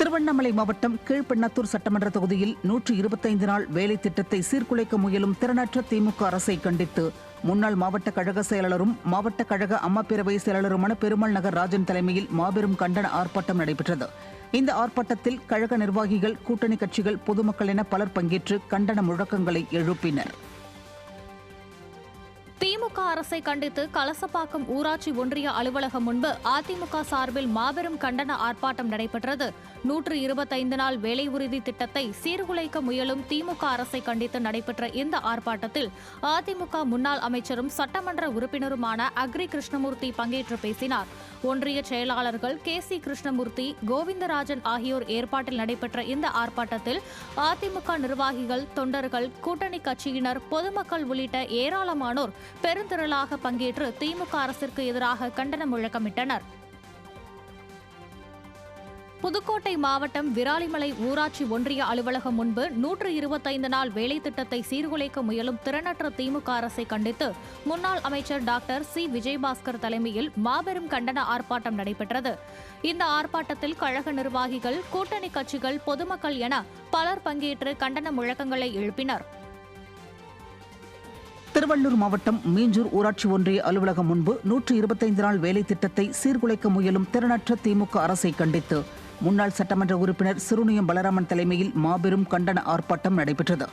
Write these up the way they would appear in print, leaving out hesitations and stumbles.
திருவண்ணாமலை மாவட்டம் கீழ்பெண்ணாத்தூர் சட்டமன்ற தொகுதியில் 125 நாள் வேலை திட்டத்தை சீர்குலைக்க முயலும் திறனற்ற திமுக அரசை கண்டித்து முன்னாள் மாவட்ட கழக செயலாளரும் மாவட்ட கழக அம்மா பேரவை செயலாளருமான பெருமாள் நகர் ராஜன் தலைமையில் மாபெரும் கண்டன ஆர்ப்பாட்டம் நடைபெற்றது. இந்த ஆர்ப்பாட்டத்தில் கழக நிர்வாகிகள், கூட்டணி கட்சிகள், பொதுமக்கள் என பலர் பங்கேற்று கண்டன முழக்கங்களை எழுப்பினர். திமுக அரசை கண்டித்து கலசப்பாக்கம் ஊராட்சி ஒன்றிய அலுவலகம் முன்பு அதிமுக சார்பில் மாபெரும் கண்டன ஆர்ப்பாட்டம் நடைபெற்றது. 125 நாள் வேலை உறுதி திட்டத்தை சீர்குலைக்க முயலும் திமுக அரசை கண்டித்து நடைபெற்ற இந்த ஆர்ப்பாட்டத்தில் அதிமுக முன்னாள் அமைச்சரும் சட்டமன்ற உறுப்பினருமான அக்ரி கிருஷ்ணமூர்த்தி பங்கேற்று பேசினார். ஒன்றிய செயலாளர்கள் KC கிருஷ்ணமூர்த்தி, கோவிந்தராஜன் ஆகியோர் ஏற்பாட்டில் நடைபெற்ற இந்த ஆர்ப்பாட்டத்தில் அதிமுக நிர்வாகிகள், தொண்டர்கள், கூட்டணி கட்சியினர், பொதுமக்கள் உள்ளிட்ட ஏராளமானோர் பெருந்திரளாக பங்கேற்று திமுக அரசிற்கு எதிராக கண்டன முழக்கமிட்டனர். புதுக்கோட்டை மாவட்டம் விராலிமலை ஊராட்சி ஒன்றிய அலுவலகம் முன்பு 125 நாள் வேலை திட்டத்தை சீர்குலைக்க முயலும் திறனற்ற திமுக அரசை கண்டித்து முன்னாள் அமைச்சர் டாக்டர் C. விஜயபாஸ்கர் தலைமையில் மாபெரும் கண்டன ஆர்ப்பாட்டம் நடைபெற்றது. இந்த ஆர்ப்பாட்டத்தில் கழக நிர்வாகிகள், கூட்டணி கட்சிகள், பொதுமக்கள் என பலர் பங்கேற்று கண்டன முழக்கங்களை எழுப்பினர். திருவள்ளூர் மாவட்டம் மீஞ்சூர் ஊராட்சி ஒன்றிய அலுவலகம் முன்பு 125 நாள் வேலை திட்டத்தை சீர்குலைக்க முயலும் திறனற்ற திமுக அரசை கண்டித்து முன்னாள் சட்டமன்ற உறுப்பினர் சிறுனியம் பலராமன் தலைமையில் மாபெரும் கண்டன ஆர்ப்பாட்டம் நடைபெற்றது.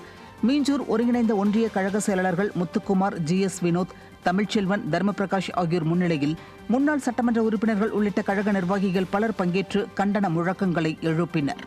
மீஞ்சூர் ஒருங்கிணைந்த ஒன்றிய கழக செயலாளர்கள் முத்துக்குமார், GS வினோத், தமிழ்ச்செல்வன், தர்மபிரகாஷ் ஆகியோர் முன்னிலையில் முன்னாள் சட்டமன்ற உறுப்பினர்கள் உள்ளிட்ட கழக நிர்வாகிகள் பலர் பங்கேற்று கண்டன முழக்கங்களை எழுப்பினர்.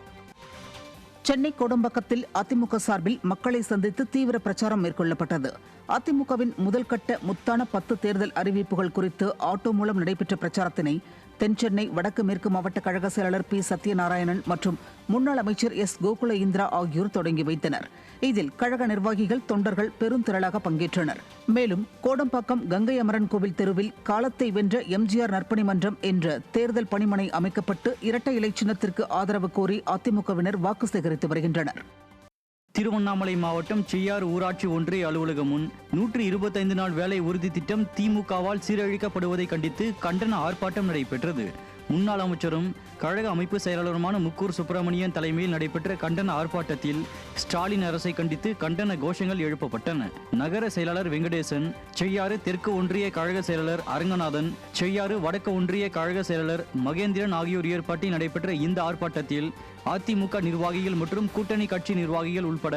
சென்னை கோடம்பாக்கத்தில் அதிமுக சார்பில் மக்களை சந்தித்து தீவிர பிரச்சாரம் மேற்கொள்ளப்பட்டது. அதிமுகவின் முதல்கட்ட முத்தான 10 தேர்தல் அறிவிப்புகள் குறித்து ஆட்டோ மூலம் நடைபெற்ற பிரச்சாரத்தினை தென்சென்னை வடக்கு மேற்கு மாவட்ட கழக செயலாளர் P. சத்யநாராயணன் மற்றும் முன்னாள் அமைச்சர் S. கோகுல இந்திரா ஆகியோர் தொடங்கி வைத்தனர். இதில் கழக நிர்வாகிகள், தொண்டர்கள் பெருந்திரளாக பங்கேற்றனர். மேலும் கோடம்பாக்கம் கங்கை அமரன் கோவில் தெருவில் காலத்தை வென்ற MGR நற்பணி மன்றம் என்ற தேர்தல் பணிமனை அமைக்கப்பட்டு இரட்டை இலை சின்னத்திற்கு ஆதரவு கோரி அதிமுகவினர் வாக்கு சேகரித்து வருகின்றனர். திருவண்ணாமலை மாவட்டம் செய்யாறு ஊராட்சி ஒன்றிய அலுவலகம் முன் 125 நாள் வேலை உறுதி திட்டம் திமுகவால் சீரழிக்கப்படுவதை கண்டித்து கண்டன ஆர்ப்பாட்டம் நடைபெற்றது. முன்னாள் அமைச்சரும் கழக அமைப்பு செயலாளருமான முக்கூர் சுப்பிரமணியன் தலைமையில் நடைபெற்ற கண்டன ஆர்ப்பாட்டத்தில் ஸ்டாலின் அரசை கண்டித்து கண்டன கோஷங்கள் எழுப்பப்பட்டன. நகர செயலாளர் வெங்கடேசன், செய்யாறு தெற்கு ஒன்றிய கழக செயலாளர் அரங்கநாதன், செய்யாறு வடக்கு ஒன்றிய கழக செயலாளர் மகேந்திரன் ஆகியோர் ஏற்பாட்டில் நடைபெற்ற இந்த ஆர்ப்பாட்டத்தில் அதிமுக நிர்வாகிகள் மற்றும் கூட்டணி கட்சி நிர்வாகிகள் உட்பட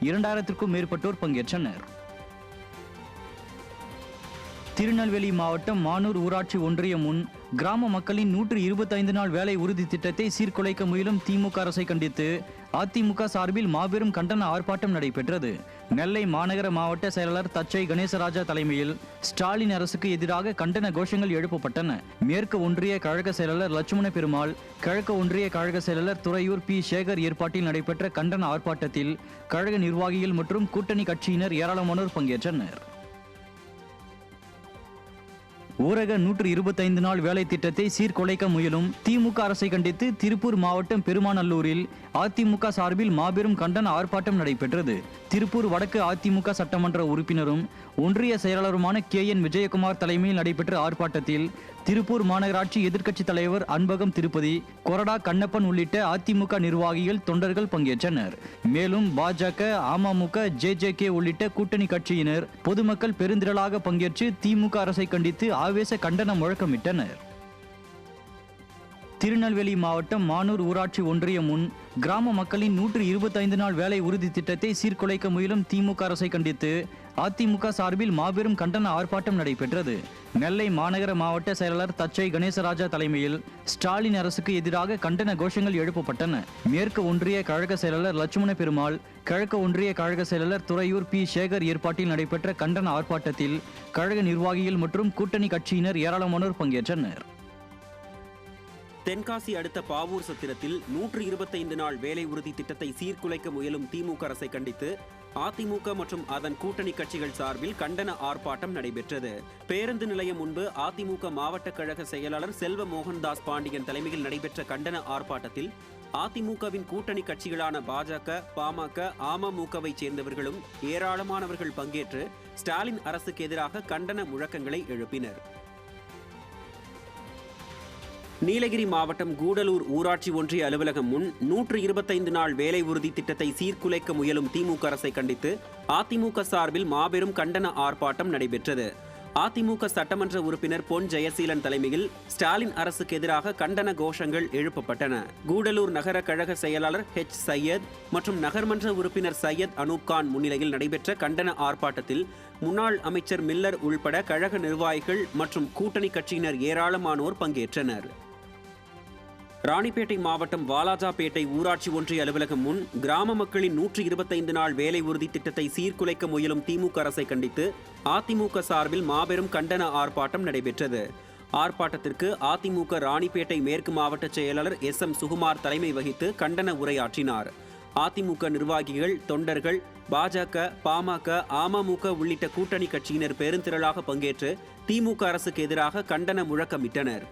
2000க்கும் மேற்பட்டோர் பங்கேற்றனர். திருநெல்வேலி மாவட்டம் மானூர் ஊராட்சி ஒன்றியம் முன் கிராம மக்களின் 125 நாள் வேலை உறுதி திட்டத்தை சீர்குலைக்க முயலும் திமுக அரசை கண்டித்து அதிமுக சார்பில் மாபெரும் கண்டன ஆர்ப்பாட்டம் நடைபெற்றது. நெல்லை மாநகர மாவட்ட செயலாளர் தச்சை கணேசராஜா தலைமையில் ஸ்டாலின் அரசுக்கு எதிராக கண்டன கோஷங்கள் எழுப்பப்பட்டன. மேற்கு ஒன்றிய கழக செயலாளர் லட்சுமண பெருமாள், கிழக்கு ஒன்றிய கழக செயலாளர் துறையூர் P. சேகர் ஏற்பாட்டில் நடைபெற்ற கண்டன ஆர்ப்பாட்டத்தில் கழக நிர்வாகிகள் மற்றும் கூட்டணி கட்சியினர் ஏராளமானோர் பங்கேற்றனர். ஊரக 125 நாள் வேலை திட்டத்தை சீர்குலைக்க முயலும் திமுக அரசை கண்டித்து திருப்பூர் மாவட்டம் பெருமாநல்லூரில் அதிமுக சார்பில் மாபெரும் கண்டன ஆர்ப்பாட்டம் நடைபெற்றது. திருப்பூர் வடக்கு அதிமுக சட்டமன்ற உறுப்பினரும் ஒன்றிய செயலாளருமான KN விஜயகுமார் தலைமையில் நடைபெற்ற ஆர்ப்பாட்டத்தில் திருப்பூர் மாநகராட்சி எதிர்க்கட்சி தலைவர் அன்பகம் திருப்பதி, கொரடா கண்ணப்பன் உள்ளிட்ட அதிமுக நிர்வாகிகள், தொண்டர்கள் பங்கேற்றனர். மேலும் பாஜக, அமமுக, JJK உள்ளிட்ட கூட்டணி கட்சியினர், பொதுமக்கள் பெருந்திரளாக பங்கேற்று திமுக அரசை கண்டித்து ஆவேச கண்டன முழக்கமிட்டனர். திருநெல்வேலி மாவட்டம் மானூர் ஊராட்சி ஒன்றியம் முன் கிராம மக்களின் 125 நாள் வேலை உறுதி திட்டத்தை சீர்குலைக்க முயலும் திமுக அரசை கண்டித்து அதிமுக சார்பில் மாபெரும் கண்டன ஆர்ப்பாட்டம் நடைபெற்றது. நெல்லை மாநகர மாவட்ட செயலாளர் தச்சை கணேசராஜா தலைமையில் ஸ்டாலின் அரசுக்கு எதிராக கண்டன கோஷங்கள் எழுப்பப்பட்டன. மேற்கு ஒன்றிய கழக செயலாளர் லட்சுமண பெருமாள், கிழக்கு ஒன்றிய கழக செயலாளர் துறையூர் P. சேகர் ஏற்பாட்டில் நடைபெற்ற கண்டன ஆர்ப்பாட்டத்தில் கழக நிர்வாகிகள் மற்றும் கூட்டணி கட்சியினர் ஏராளமானோர் பங்கேற்றனர். தென்காசி அடுத்த பாவூர் சத்திரத்தில் 125 நாள் வேலை உறுதி திட்டத்தை சீர்குலைக்க முயலும் திமுக அரசை கண்டித்து அதிமுக மற்றும் அதன் கூட்டணி கட்சிகள் சார்பில் கண்டன ஆர்ப்பாட்டம் நடைபெற்றது. பேருந்து நிலையம் முன்பு அதிமுக மாவட்ட கழக செயலாளர் செல்வ மோகன்தாஸ் பாண்டியன் தலைமையில் நடைபெற்ற கண்டன ஆர்ப்பாட்டத்தில் அதிமுகவின் கூட்டணி கட்சிகளான பாஜக, பாமக, அமமுகவை சேர்ந்தவர்களும் ஏராளமானவர்கள் பங்கேற்று ஸ்டாலின் அரசுக்கு எதிராக கண்டன முழக்கங்களை எழுப்பினர். நீலகிரி மாவட்டம் கூடலூர் ஊராட்சி ஒன்றிய அலுவலகம் முன் 125 நாள் வேலை உறுதி திட்டத்தை சீர்குலைக்க முயலும் திமுக அரசை கண்டித்து அதிமுக சார்பில் மாபெரும் கண்டன ஆர்ப்பாட்டம் நடைபெற்றது. அதிமுக சட்டமன்ற உறுப்பினர் பொன் ஜெயசீலன் தலைமையில் ஸ்டாலின் அரசுக்கு எதிராக கண்டன கோஷங்கள் எழுப்பப்பட்டன. கூடலூர் நகர கழக செயலாளர் H. சையத் மற்றும் நகர்மன்ற உறுப்பினர் சையத் அனூப்கான் முன்னிலையில் நடைபெற்ற கண்டன ஆர்ப்பாட்டத்தில் முன்னாள் அமைச்சர் மில்லர் உள்பட கழக நிர்வாகிகள் மற்றும் கூட்டணி கட்சியினர் ஏராளமானோர் பங்கேற்றனர். ராணிப்பேட்டை மாவட்டம் வாலாஜாபேட்டை ஊராட்சி ஒன்றிய அலுவலகம் முன் கிராம மக்களின் 125 நாள் வேலை உறுதி திட்டத்தை சீர்குலைக்க முயலும் திமுக அரசை கண்டித்து அதிமுக சார்பில் மாபெரும் கண்டன ஆர்ப்பாட்டம் நடைபெற்றது. ஆர்ப்பாட்டத்திற்கு அதிமுக ராணிப்பேட்டை மேற்கு மாவட்ட செயலாளர் S.M. சுகுமார் தலைமை வகித்து கண்டன உரையாற்றினார். அதிமுக நிர்வாகிகள், தொண்டர்கள், பாஜக, பாமக, அமமுக உள்ளிட்ட கூட்டணி கட்சியினர் பெருந்திரளாக பங்கேற்று திமுக அரசுக்கு எதிராக கண்டன முழக்கமிட்டனர்.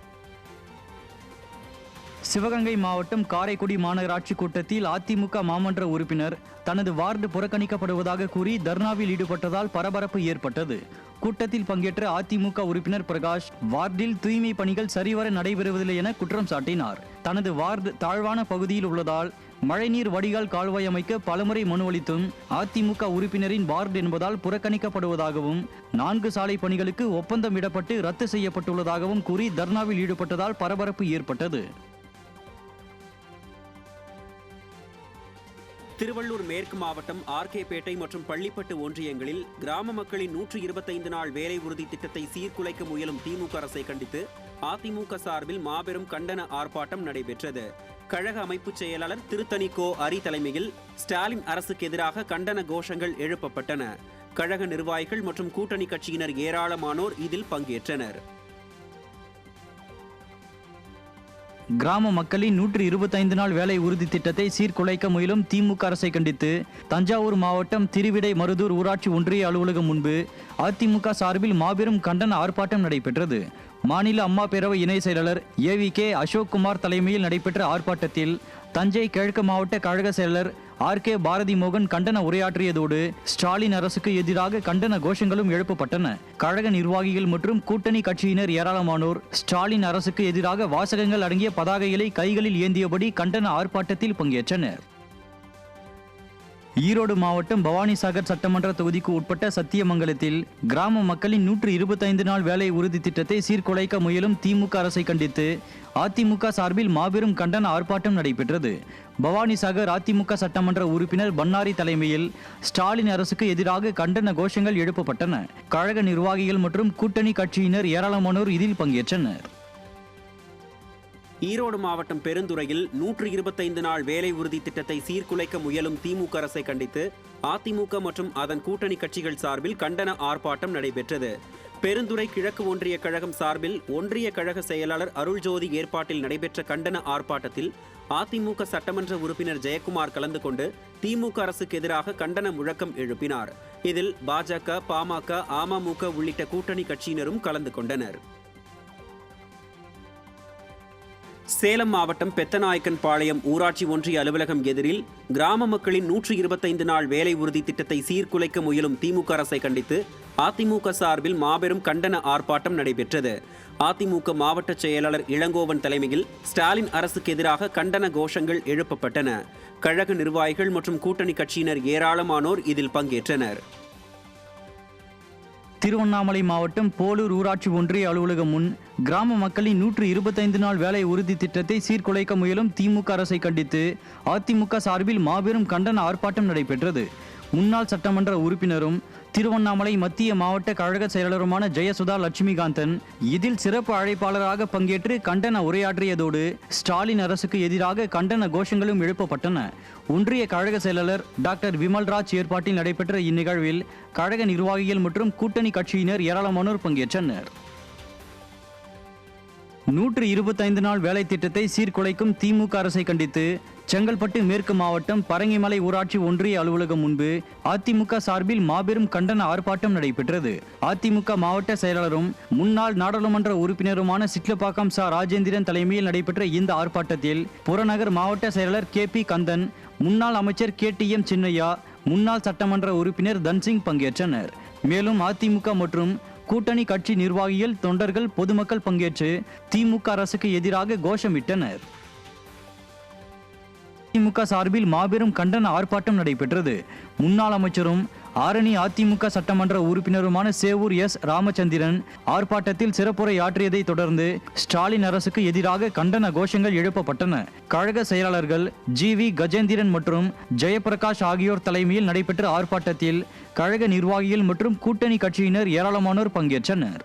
சிவகங்கை மாவட்டம் காரைக்குடி மாநகராட்சி கூட்டத்தில் அதிமுக மாமன்ற உறுப்பினர் தனது வார்டு புறக்கணிக்கப்படுவதாக கூறி தர்ணாவில் ஈடுபட்டதால் பரபரப்பு ஏற்பட்டது. கூட்டத்தில் பங்கேற்ற அதிமுக உறுப்பினர் பிரகாஷ் வார்டில் தூய்மை பணிகள் சரிவர நடைபெறுவதில்லை என குற்றம் சாட்டினார். தனது வார்டு தாழ்வான பகுதியில் உள்ளதால் மழைநீர் வடிகால் கால்வாய் அமைக்க பலமுறை மனு அளித்தும் அதிமுக உறுப்பினரின் வார்டு என்பதால் புறக்கணிக்கப்படுவதாகவும் 4 சாலை பணிகளுக்கு ஒப்பந்தம் இடப்பட்டு ரத்து செய்யப்பட்டுள்ளதாகவும் கூறி தர்ணாவில் ஈடுபட்டதால் பரபரப்பு ஏற்பட்டது. திருவள்ளூர் மேற்கு மாவட்டம் ஆர்கேபேட்டை மற்றும் பள்ளிப்பட்டு ஒன்றியங்களில் கிராம மக்களின் 125 நாள் வேலை உறுதி திட்டத்தை சீர்குலைக்க முயலும் திமுக அரசை கண்டித்து அதிமுக சார்பில் மாபெரும் கண்டன ஆர்ப்பாட்டம் நடைபெற்றது. கழக அமைப்பு செயலாளர் திருத்தணி கோ. அரி தலைமையில் ஸ்டாலின் அரசுக்கு எதிராக கண்டன கோஷங்கள் எழுப்பப்பட்டன. கழக நிர்வாகிகள் மற்றும் கூட்டணி கட்சியினர் ஏராளமானோர் இதில் பங்கேற்றனர். கிராம மக்களின் 125 நாள் வேலை உறுதி திட்டத்தை சீர்குலைக்க முயலும் திமுக அரசை கண்டித்து தஞ்சாவூர் மாவட்டம் திருவிடை மருதூர் ஊராட்சி ஒன்றிய அலுவலகம் முன்பு அதிமுக சார்பில் மாபெரும் கண்டன ஆர்ப்பாட்டம் நடைபெற்றது. மாநில அம்மா பேரவை இணை செயலாளர் AVK அசோக் குமார் தலைமையில் நடைபெற்ற ஆர்ப்பாட்டத்தில் தஞ்சை கிழக்கு மாவட்ட கழக செயலர் RK பாரதி மோகன் கண்டன உரையாற்றியதோடு ஸ்டாலின் அரசுக்கு எதிராக கண்டன கோஷங்களும் எழுப்பப்பட்டன. கழக நிர்வாகிகள் மற்றும் கூட்டணி கட்சியினர் ஏராளமானோர் ஸ்டாலின் அரசுக்கு எதிராக வாசகங்கள் அடங்கிய பதாகைகளை கைகளில் ஏந்தியபடி கண்டன ஆர்ப்பாட்டத்தில் பங்கேற்றனர். ஈரோடு மாவட்டம் பவானிசாகர் சட்டமன்ற தொகுதிக்கு உட்பட்ட சத்தியமங்கலத்தில் கிராம மக்களின் 125 நாள் வேலை உறுதி திட்டத்தை சீர்குலைக்க முயலும் திமுக அரசை கண்டித்து அதிமுக சார்பில் மாபெரும் கண்டன ஆர்ப்பாட்டம் நடைபெற்றது. பவானிசாகர் அதிமுக சட்டமன்ற உறுப்பினர் பன்னாரி தலைமையில் ஸ்டாலின் அரசுக்கு எதிராக கண்டன கோஷங்கள் எழுப்பப்பட்டன. கழக நிர்வாகிகள் மற்றும் கூட்டணி கட்சியினர் ஏராளமானோர் இதில் பங்கேற்றனர். ஈரோடு மாவட்டம் பெருந்துறையில் 125 நாள் வேலை உறுதி திட்டத்தை சீர்குலைக்க முயலும் திமுக அரசை கண்டித்து அதிமுக மற்றும் அதன் கூட்டணி கட்சிகள் சார்பில் கண்டன ஆர்ப்பாட்டம் நடைபெற்றது. பெருந்துறை கிழக்கு ஒன்றிய கழகம் சார்பில் ஒன்றிய கழக செயலாளர் அருள்ஜோதி ஏற்பாட்டில் நடைபெற்ற கண்டன ஆர்ப்பாட்டத்தில் அதிமுக சட்டமன்ற உறுப்பினர் ஜெயக்குமார் கலந்து கொண்டு திமுக அரசுக்கு எதிராக கண்டன முழக்கம் எழுப்பினார். இதில் பாஜக, பாமக, அமமுக உள்ளிட்ட கூட்டணி கட்சியினரும் கலந்து கொண்டனர். சேலம் மாவட்டம் பெத்தநாயக்கன் பாளையம் ஊராட்சி ஒன்றிய அலுவலகம் எதிரில் கிராம மக்களின் 125 நாள் வேலை உறுதி திட்டத்தை சீர்குலைக்க முயலும் திமுக அரசை கண்டித்து அதிமுக சார்பில் மாபெரும் கண்டன ஆர்ப்பாட்டம் நடைபெற்றது. அதிமுக மாவட்ட செயலாளர் இளங்கோவன் தலைமையில் ஸ்டாலின் அரசுக்கு எதிராக கண்டன கோஷங்கள் எழுப்பப்பட்டன. கழக நிர்வாகிகள் மற்றும் கூட்டணி கட்சியினர் ஏராளமானோர் இதில் பங்கேற்றனர். திருவண்ணாமலை மாவட்டம் போலூர் ஊராட்சி ஒன்றிய அலுவலகம் முன் கிராம மக்களின் 125 நாள் வேலை உறுதி திட்டத்தை சீர்குலைக்க முயலும் திமுக அரசை கண்டித்து அதிமுக சார்பில் மாபெரும் கண்டன ஆர்ப்பாட்டம் நடைபெற்றது. முன்னாள் சட்டமன்ற உறுப்பினரும் திருவண்ணாமலை மத்திய மாவட்ட கழக செயலாளருமான ஜெயசுதா லட்சுமிகாந்தன் இதில் சிறப்பு அழைப்பாளராக பங்கேற்று கண்டன உரையாற்றியதோடு ஸ்டாலின் அரசுக்கு எதிராக கண்டன கோஷங்களும் எழுப்பப்பட்டன. ஒன்றிய கழக செயலாளர் டாக்டர் விமல்ராஜ் ஏற்பாட்டில் நடைபெற்ற இந்நிகழ்வில் கழக நிர்வாகிகள் மற்றும் கூட்டணி கட்சியினர் ஏராளமானோர் பங்கேற்றனர். 125 நாள் வேலை திட்டத்தை சீர்குலைக்கும் திமுக அரசை கண்டித்து செங்கல்பட்டு மேற்கு மாவட்டம் பரங்கிமலை ஊராட்சி ஒன்றிய அலுவலகம் முன்பு அதிமுக சார்பில் மாபெரும் கண்டன ஆர்ப்பாட்டம் நடைபெற்றது. அதிமுக மாவட்ட செயலாளரும் முன்னாள் நாடாளுமன்ற உறுப்பினருமான சிட்லப்பாக்கம் ச. ராஜேந்திரன் தலைமையில் நடைபெற்ற இந்த ஆர்ப்பாட்டத்தில் புறநகர் மாவட்ட செயலாளர் KP கந்தன், முன்னாள் அமைச்சர் KTM சின்னையா, முன்னாள் சட்டமன்ற உறுப்பினர் தன்சிங் பங்கேற்றனர். மேலும் அதிமுக மற்றும் கூட்டணி கட்சி நிர்வாகிகள், தொண்டர்கள், பொதுமக்கள் பங்கேற்று திமுக அரசுக்கு எதிராக கோஷமிட்டனர். அதிமுக சார்பில் மாபெரும் கண்டன ஆர்ப்பாட்டம் நடைபெற்றது. முன்னாள் அமைச்சரும் ஆரணி அதிமுக சட்டமன்ற உறுப்பினருமான சேவூர் எஸ். ராமச்சந்திரன் ஆர்ப்பாட்டத்தில் சிறப்புரை ஆற்றியதை தொடர்ந்து ஸ்டாலின் அரசுக்கு எதிராக கண்டன கோஷங்கள் எழுப்பப்பட்டன. கழக செயலாளர்கள் ஜி.வி. கஜேந்திரன் மற்றும் ஜெயபிரகாஷ் ஆகியோர் தலைமையில் நடைபெற்ற ஆர்ப்பாட்டத்தில் கழக நிர்வாகிகள் மற்றும் கூட்டணி கட்சியினர் ஏராளமானோர் பங்கேற்றனர்.